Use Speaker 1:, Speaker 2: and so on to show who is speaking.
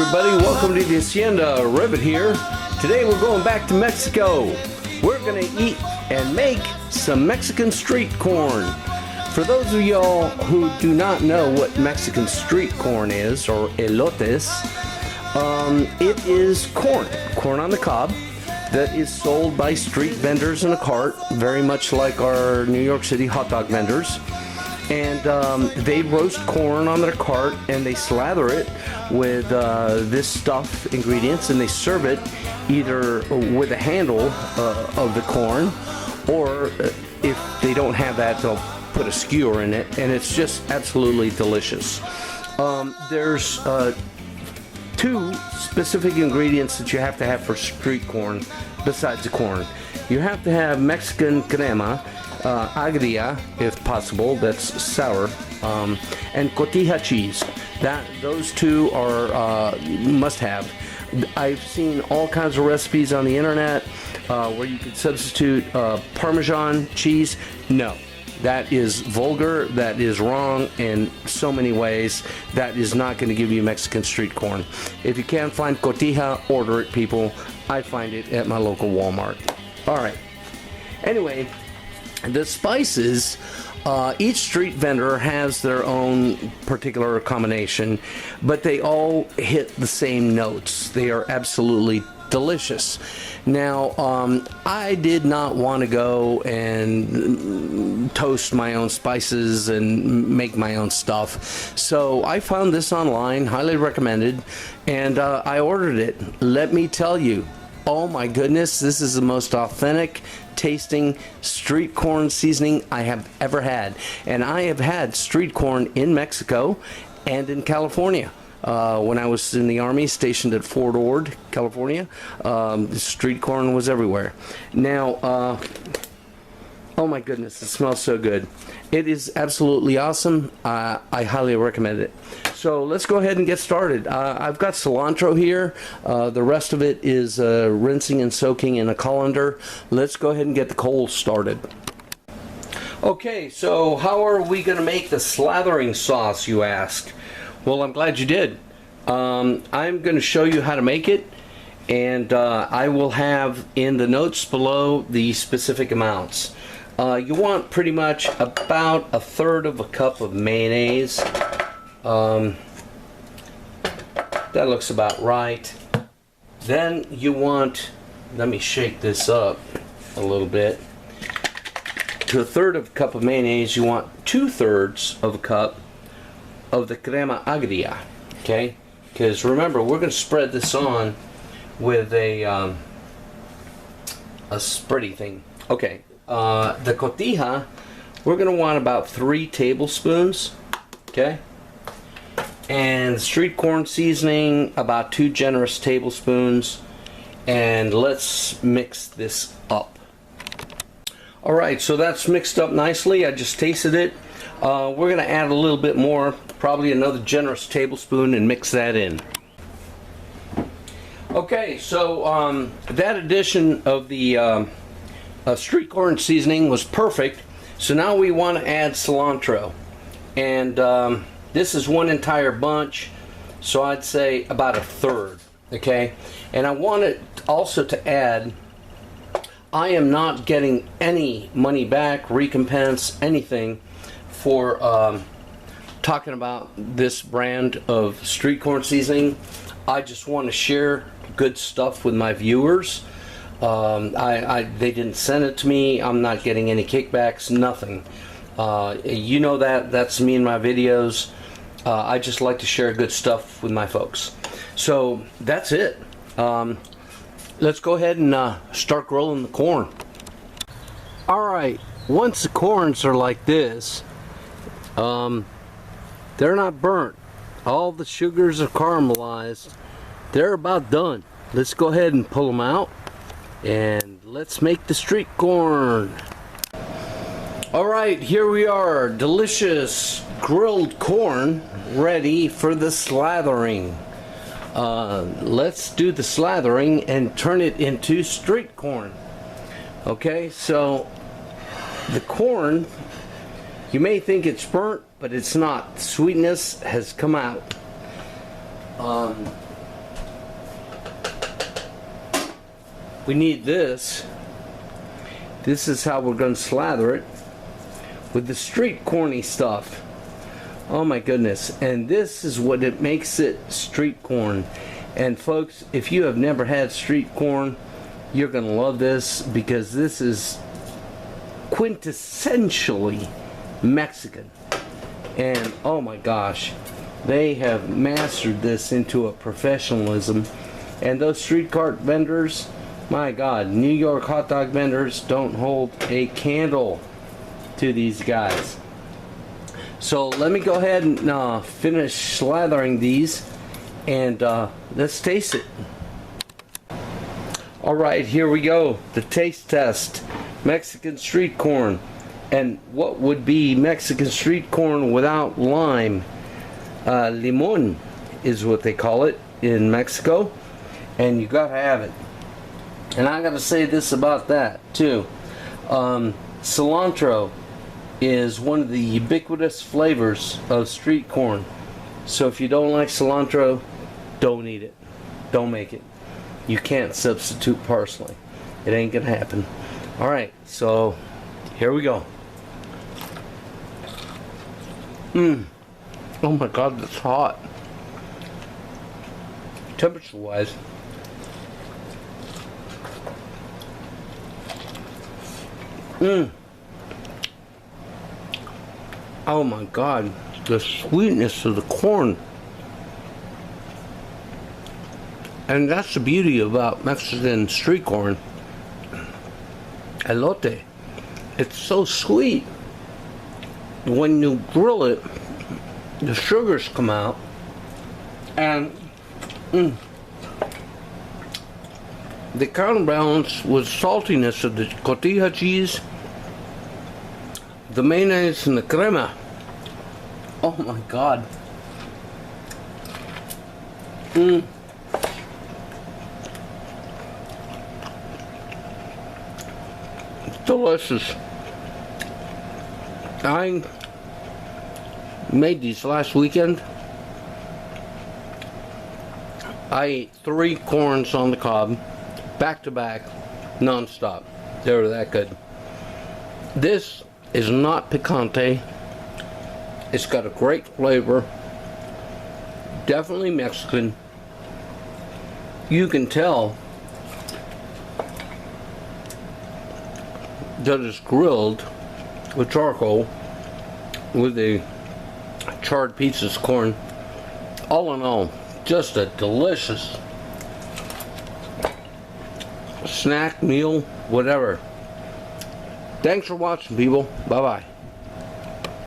Speaker 1: everybody, welcome to the Hacienda. Ribbit here. Today we're going back to Mexico. We're going to eat and make some Mexican street corn. For those of y'all who do not know what Mexican street corn is, or elotes, it is corn on the cob that is sold by street vendors in a cart, very much like our New York City hot dog vendors. And they roast corn on their cart and they slather it with this stuff, ingredients, and they serve it either with a handle of the corn, or if they don't have that, they'll put a skewer in it, and it's just absolutely delicious. There's two specific ingredients that you have to have for street corn besides the corn. You have to have Mexican crema, Agria, if possible, that's sour, and cotija cheese. Those two are must have. I've seen all kinds of recipes on the internet where you could substitute Parmesan cheese. No, that is vulgar, that is wrong in so many ways. That is not going to give you Mexican street corn. If you can't find cotija, order it, people. I find it at my local Walmart. Alright, anyway, the spices, each street vendor has their own particular combination, but they all hit the same notes. They are absolutely delicious. Now, I did not want to go and toast my own spices and make my own stuff, so I found this online, highly recommended, and I ordered it. Let me tell you, oh my goodness, this is the most authentic tasting street corn seasoning I have ever had. And I have had street corn in Mexico and in California. When I was in the Army, stationed at Fort Ord, California, street corn was everywhere. Now, oh my goodness, it smells so good. It is absolutely awesome. I highly recommend it. So let's go ahead and get started. I've got cilantro here. The rest of it is rinsing and soaking in a colander. Let's go ahead and get the coals started. Okay, so how are we going to make the slathering sauce, you ask? Well, I'm glad you did. I'm going to show you how to make it, and I will have in the notes below the specific amounts. You want pretty much about 1/3 of a cup of mayonnaise. That looks about right. Then you want, let me shake this up a little bit. To 1/3 of a cup of mayonnaise, you want 2/3 of a cup of the Crema Agria. Okay? Because remember, we're going to spread this on with a spready thing. Okay. The cotija, we're going to want about 3 tablespoons, okay? And street corn seasoning, about 2 generous tablespoons. And let's mix this up. Alright, so that's mixed up nicely. I just tasted it. We're going to add a little bit more, probably another generous tablespoon, and mix that in. Okay, so that addition of the street corn seasoning was perfect. So now we want to add cilantro, and this is one entire bunch, so I'd say about 1/3. Okay, and I want it also to add, I am not getting any money back, recompense, anything for talking about this brand of street corn seasoning. I just want to share good stuff with my viewers. They didn't send it to me. I'm not getting any kickbacks, nothing. You know that's me in my videos. I just like to share good stuff with my folks. So that's it. Let's go ahead and start grilling the corn. Alright, once the corns are like this, they're not burnt. All the sugars are caramelized. They're about done. Let's go ahead and pull them out. And let's make the street corn. Alright, here we are. Delicious grilled corn ready for the slathering. Let's do the slathering and turn it into street corn. Okay, so the corn, you may think it's burnt, but it's not. Sweetness has come out. we need this. This is how we're going to slather it with the street corny stuff. Oh my goodness. And this is what it makes it street corn. And folks, if you have never had street corn, you're going to love this, because this is quintessentially Mexican. And oh my gosh, they have mastered this into a professionalism. And those street cart vendors, my God, New York hot dog vendors don't hold a candle to these guys. So let me go ahead and finish slathering these, and let's taste it. Alright, here we go. The taste test. Mexican street corn. And what would be Mexican street corn without lime? Limon is what they call it in Mexico. And you gotta have it. And I gotta say this about that too. Cilantro is one of the ubiquitous flavors of street corn. So if you don't like cilantro, don't eat it. Don't make it. You can't substitute parsley. It ain't gonna happen. Alright, so here we go. Oh my God, that's hot. Temperature wise. Oh my God, the sweetness of the corn. And that's the beauty about Mexican street corn. Elote. It's so sweet. When you grill it, the sugars come out. And they counterbalance with saltiness of the cotija cheese, the mayonnaise, and the crema. Oh my God. It's delicious. I made these last weekend. I ate 3 corns on the cob, back to back, non-stop. They were that good. This is not picante. It's got a great flavor. Definitely Mexican. You can tell that it's grilled with charcoal with the charred pieces of corn. All in all, just a delicious snack, meal, whatever. Thanks for watching, people. Bye-bye.